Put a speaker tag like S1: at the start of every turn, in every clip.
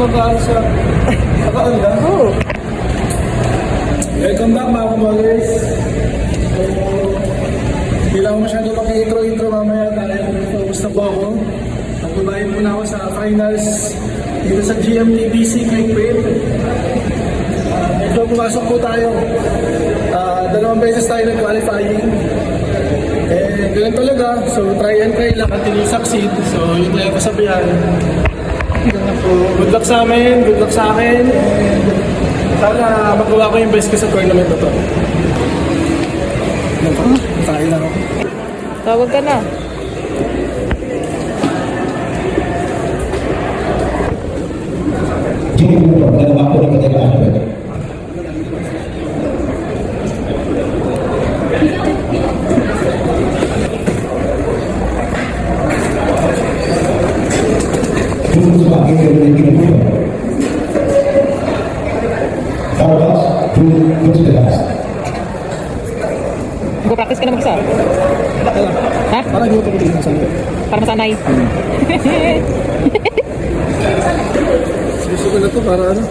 S1: mag-aal sa naka-on lang.
S2: Oo.
S1: Welcome back mga kamalers. So, hindi lang ako masyado maki-intro mamaya dahil focus na po ako. Magbabayin muna ako sa finals dito sa GMTBC Quick Win. Medyo pumasok po tayo. Dalawang beses tayo nag-qualifying. Ganun talaga. So, try and try lang until you succeed. So, yun na yung kasabihan. So, good luck sa amin, good luck sa akin. And sana magawa ko yung best ko sa tournament na to. Tayo na ako.
S2: Tawag ka na. Mag-practice ka na mag-isa? Ha?
S1: Parang hindi ko pagdating sa akin.
S2: Para masanay.
S1: Gusto ko na to para ano?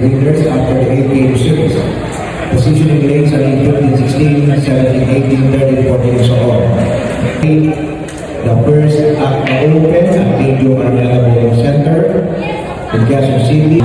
S3: Leaders after the 8-game series. Positioning lanes are in 15, 16, 17, 18, 30, 14, and so on. The first act na open at Medyo Manila Bowling Center in Quezon City.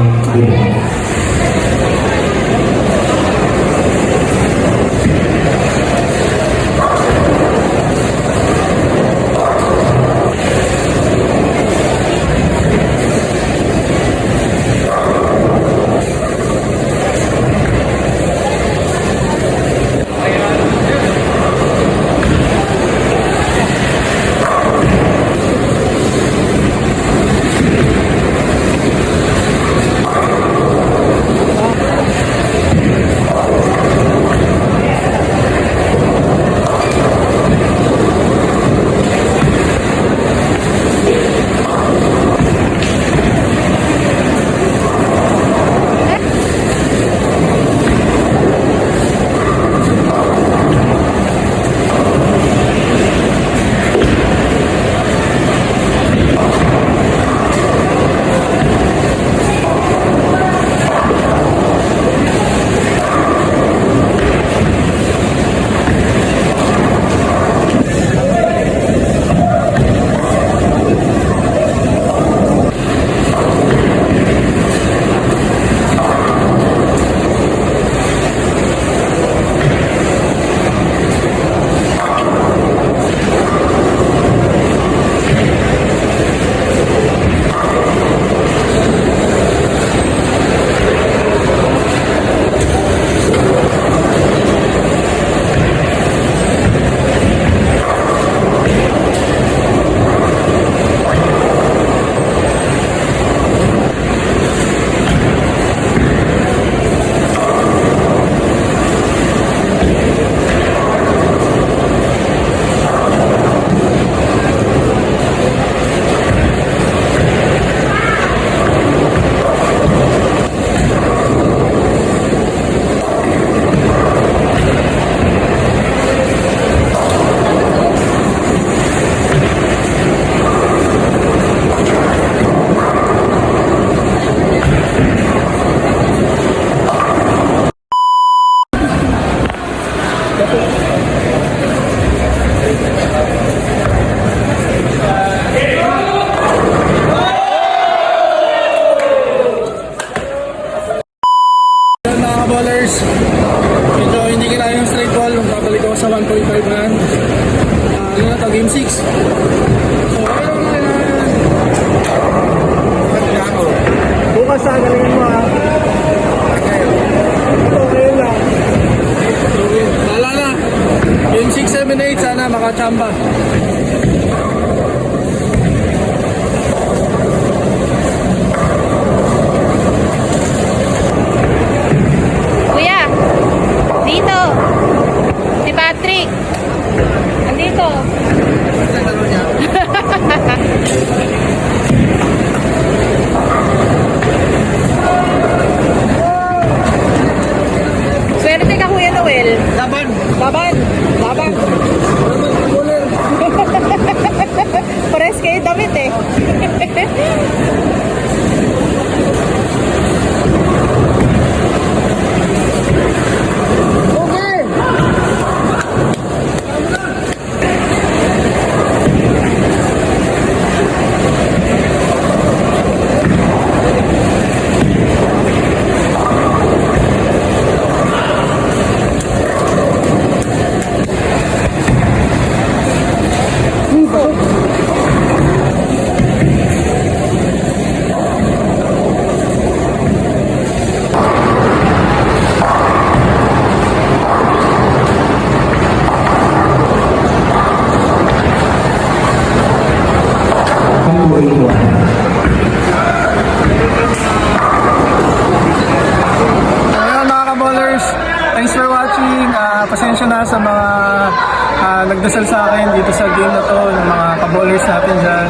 S1: nagdasal sa akin dito sa game na to, ng mga kabowlers natin dyan.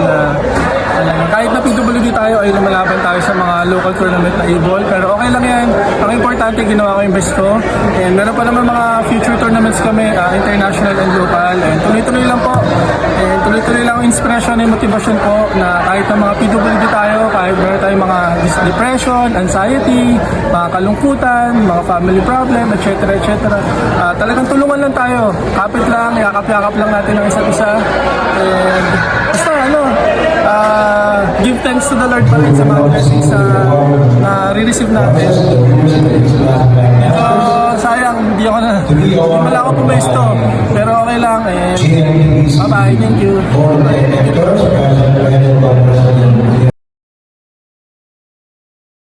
S1: Kahit na PWD tayo ay lumalaban tayo sa mga local tournament na e-ball, pero okay lang yan. Ang importante, ginawa ko yung best ko. And meron pa naman mga future tournaments kami, international and local. And tuloy-tuloy lang po. And tuloy-tuloy lang ang inspiration and motivation po na kahit na mga PWD tayo, kahit meron tayong mga depression, anxiety, mga kalungkutan, mga family problem, etc. etc. Talagang tulungan lang tayo. Kapit lang, yakap-yakap lang natin ang isa't isa. And basta give thanks to the Lord pa rin sa mga blessings na re-receive natin. Ito, sayang, hindi pala ako pumesto. Pero okay lang. Bye-bye, thank you.